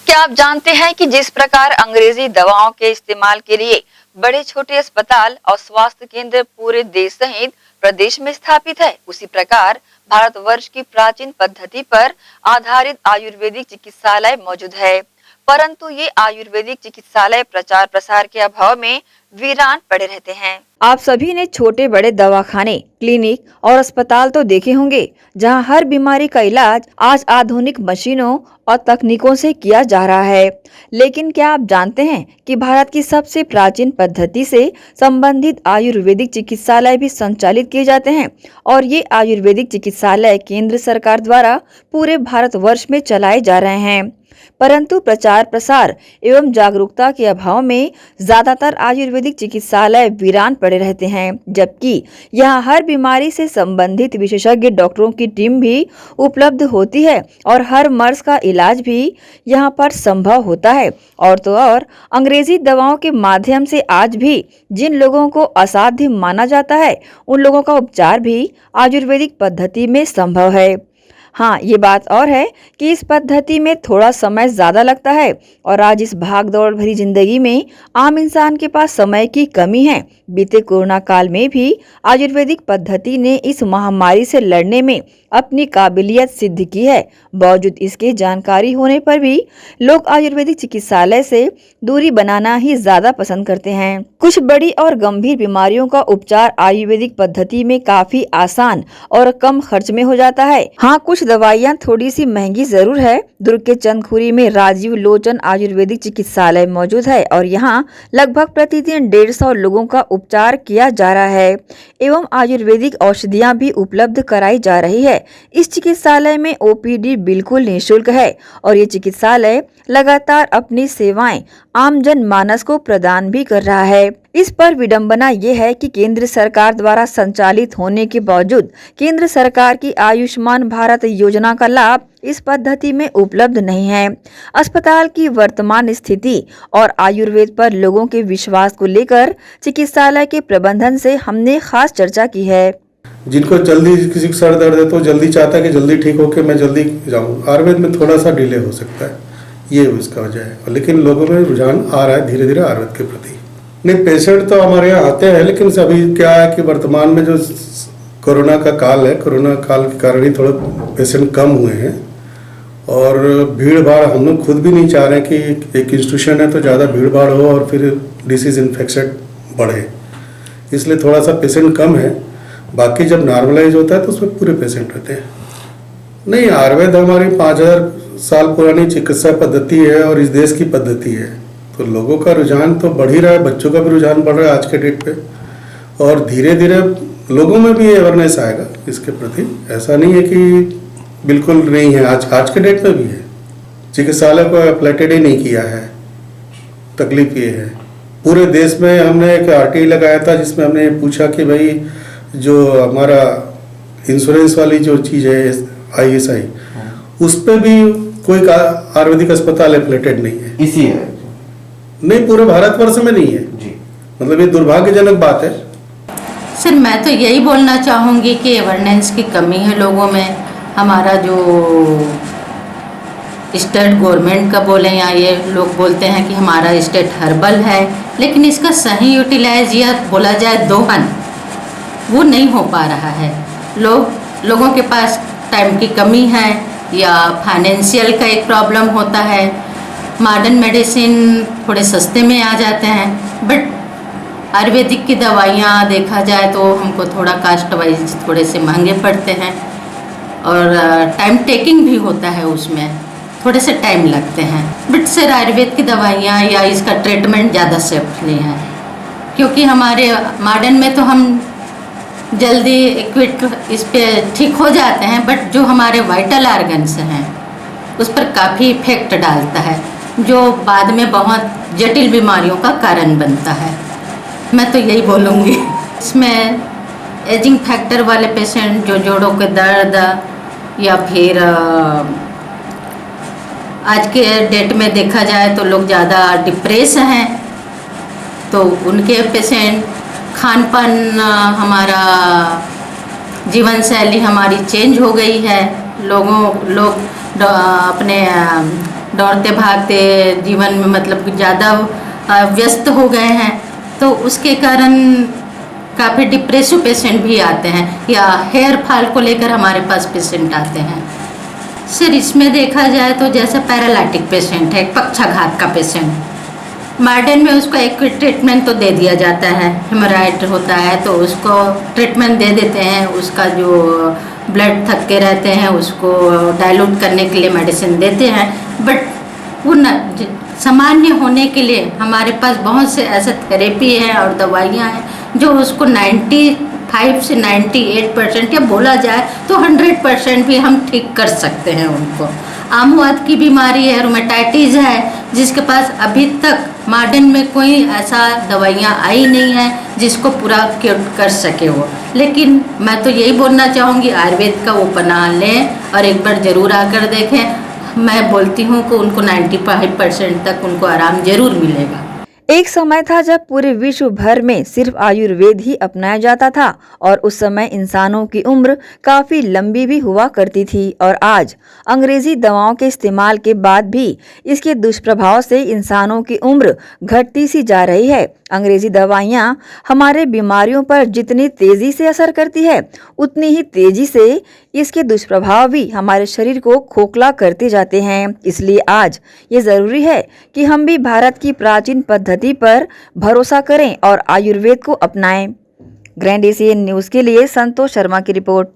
क्या आप जानते हैं कि जिस प्रकार अंग्रेजी दवाओं के इस्तेमाल के लिए बड़े छोटे अस्पताल और स्वास्थ्य केंद्र पूरे देश सहित प्रदेश में स्थापित है, उसी प्रकार भारतवर्ष की प्राचीन पद्धति पर आधारित आयुर्वेदिक चिकित्सालय मौजूद है। परंतु ये आयुर्वेदिक चिकित्सालय प्रचार प्रसार के अभाव में वीरान पड़े रहते हैं। आप सभी ने छोटे बड़े दवाखाने, क्लिनिक और अस्पताल तो देखे होंगे, जहां हर बीमारी का इलाज आज आधुनिक मशीनों और तकनीकों से किया जा रहा है। लेकिन क्या आप जानते हैं कि भारत की सबसे प्राचीन पद्धति से संबंधित आयुर्वेदिक चिकित्सालय भी संचालित किए जाते हैं और ये आयुर्वेदिक चिकित्सालय केंद्र सरकार द्वारा पूरे भारतवर्ष में चलाए जा रहे हैं। परंतु प्रचार प्रसार एवं जागरूकता के अभाव में ज्यादातर आयुर्वेदिक चिकित्सालय वीरान पड़े रहते हैं, जबकि यहाँ हर बीमारी से संबंधित विशेषज्ञ डॉक्टरों की टीम भी उपलब्ध होती है और हर मर्ज का इलाज भी यहाँ पर संभव होता है। और तो और अंग्रेजी दवाओं के माध्यम से आज भी जिन लोगों को असाध्य माना जाता है, उन लोगों का उपचार भी आयुर्वेदिक पद्धति में संभव है। हाँ, ये बात और है कि इस पद्धति में थोड़ा समय ज्यादा लगता है और आज इस भाग दौड़ भरी जिंदगी में आम इंसान के पास समय की कमी है। बीते कोरोना काल में भी आयुर्वेदिक पद्धति ने इस महामारी से लड़ने में अपनी काबिलियत सिद्ध की है। बावजूद इसके जानकारी होने पर भी लोग आयुर्वेदिक चिकित्सालय से दूरी बनाना ही ज्यादा पसंद करते हैं। कुछ बड़ी और गंभीर बीमारियों का उपचार आयुर्वेदिक पद्धति में काफी आसान और कम खर्च में हो जाता है। हाँ, कुछ दवाइयाँ थोड़ी सी महंगी जरूर है। दुर्ग के चंदखुरी में राजीव लोचन आयुर्वेदिक चिकित्सालय मौजूद है और यहाँ लगभग प्रतिदिन 150 लोगों का उपचार किया जा रहा है एवं आयुर्वेदिक औषधियाँ भी उपलब्ध कराई जा रही है। इस चिकित्सालय में ओपीडी बिल्कुल निःशुल्क है और ये चिकित्सालय लगातार अपनी सेवाएं आम जन मानस को प्रदान भी कर रहा है। इस पर विडंबना ये है कि केंद्र सरकार द्वारा संचालित होने के बावजूद केंद्र सरकार की आयुष्मान भारत योजना का लाभ इस पद्धति में उपलब्ध नहीं है। अस्पताल की वर्तमान स्थिति और आयुर्वेद पर लोगों के विश्वास को लेकर चिकित्सालय के प्रबंधन से हमने खास चर्चा की है। जिनको जल्दी किसी को सर दर्द है तो जल्दी चाहता है कि जल्दी ठीक होके मैं जल्दी जाऊँ। आयुर्वेद में थोड़ा सा डिले हो सकता है, ये इसका वजह है। लेकिन लोगों में रुझान आ रहा है धीरे धीरे आयुर्वेद के प्रति। नहीं, पेशेंट तो हमारे यहाँ आते हैं, लेकिन अभी क्या है कि वर्तमान में जो कोरोना का काल है, कोरोना काल के कारण ही थोड़ा पेशेंट कम हुए हैं और भीड़ भाड़ हम लोग खुद भी नहीं चाह रहे हैं कि एक इंस्टीट्यूशन है तो ज़्यादा भीड़ भाड़ हो और फिर डिसीज इन्फेक्शन बढ़े, इसलिए थोड़ा सा पेशेंट कम है। बाकी जब नॉर्मलाइज होता है तो उसमें पूरे पेशेंट रहते हैं। नहीं, आयुर्वेद हमारी 5000 साल पुरानी चिकित्सा पद्धति है और इस देश की पद्धति है, तो लोगों का रुझान तो बढ़ ही रहा है, बच्चों का भी रुझान बढ़ रहा है आज के डेट पे और धीरे धीरे लोगों में भी अवेयरनेस आएगा इसके प्रति। ऐसा नहीं है कि बिल्कुल नहीं है, आज के डेट में भी है। चिकित्सालय को अपलेटेड ही नहीं किया है। तकलीफ ये है, पूरे देश में हमने एक आरटीई लगाया था जिसमें हमने पूछा कि भाई जो हमारा इंश्योरेंस वाली जो चीज़ है ISI, उस पर भी कोई आयुर्वेदिक अस्पताल एफिलेटेड नहीं है। इसी है नहीं, पूरे भारतवर्ष में नहीं है जी। मतलब ये दुर्भाग्यजनक बात है। सर, मैं तो यही बोलना चाहूँगी कि अवेयरनेस की कमी है लोगों में। हमारा जो स्टेट गवर्नमेंट का बोले या ये लोग बोलते हैं कि हमारा स्टेट हर्बल है, लेकिन इसका सही यूटिलाइज या बोला जाए दोहन वो नहीं हो पा रहा है। लोगों के पास टाइम की कमी है या फाइनेंशियल का एक प्रॉब्लम होता है। मॉडर्न मेडिसिन थोड़े सस्ते में आ जाते हैं, बट आयुर्वेदिक की दवाइयाँ देखा जाए तो हमको थोड़ा कास्ट वाइज थोड़े से महंगे पड़ते हैं और टाइम टेकिंग भी होता है, उसमें थोड़े से टाइम लगते हैं। बट सर, आयुर्वेद की दवाइयाँ या इसका ट्रीटमेंट ज़्यादा सेफली है, क्योंकि हमारे मॉडर्न में तो हम जल्दी क्विक इस पे ठीक हो जाते हैं, बट जो हमारे वाइटल ऑर्गन्स हैं उस पर काफ़ी इफेक्ट डालता है, जो बाद में बहुत जटिल बीमारियों का कारण बनता है। मैं तो यही बोलूँगी। इसमें एजिंग फैक्टर वाले पेशेंट, जो जोड़ों के दर्द या फिर आज के डेट में देखा जाए तो लोग ज़्यादा डिप्रेस हैं, तो उनके पेशेंट, खान पान, हमारा जीवन शैली हमारी चेंज हो गई है। लोग अपने दौड़ते भागते जीवन में मतलब कि ज़्यादा व्यस्त हो गए हैं, तो उसके कारण काफ़ी डिप्रेसिव पेशेंट भी आते हैं, या हेयर फॉल को लेकर हमारे पास पेशेंट आते हैं। सर इसमें देखा जाए तो जैसे पैरालिटिक पेशेंट है, पक्षाघात का पेशेंट, मॉडर्न में उसको एक ट्रीटमेंट तो दे दिया जाता है, हेमोराइड होता है तो उसको ट्रीटमेंट दे देते हैं, उसका जो ब्लड थकते रहते हैं उसको डाइल्यूट करने के लिए मेडिसिन देते हैं, बट वो सामान्य होने के लिए हमारे पास बहुत से ऐसे थेरेपी हैं और दवाइयाँ हैं जो उसको 95 से 98% या बोला जाए तो 100% भी हम ठीक कर सकते हैं उनको। आमवाद की बीमारी है, रोमेटाइटिस है, जिसके पास अभी तक मॉडर्न में कोई ऐसा दवाइयाँ आई नहीं है जिसको पूरा क्योर कर सके वो। लेकिन मैं तो यही बोलना चाहूँगी आयुर्वेद का वो पनाह लें और एक बार ज़रूर आकर देखें। मैं बोलती हूँ कि उनको 95% तक उनको आराम जरूर मिलेगा। एक समय था जब पूरे विश्व भर में सिर्फ आयुर्वेद ही अपनाया जाता था और उस समय इंसानों की उम्र काफी लंबी भी हुआ करती थी, और आज अंग्रेजी दवाओं के इस्तेमाल के बाद भी इसके दुष्प्रभाव से इंसानों की उम्र घटती सी जा रही है। अंग्रेजी दवाइयाँ हमारे बीमारियों पर जितनी तेजी से असर करती है, उतनी ही तेजी से इसके दुष्प्रभाव भी हमारे शरीर को खोखला करते जाते हैं। इसलिए आज ये जरूरी है कि हम भी भारत की प्राचीन पद्धति पर भरोसा करें और आयुर्वेद को अपनाएं। ग्रैंड एशियन न्यूज़ के लिए संतोष शर्मा की रिपोर्ट।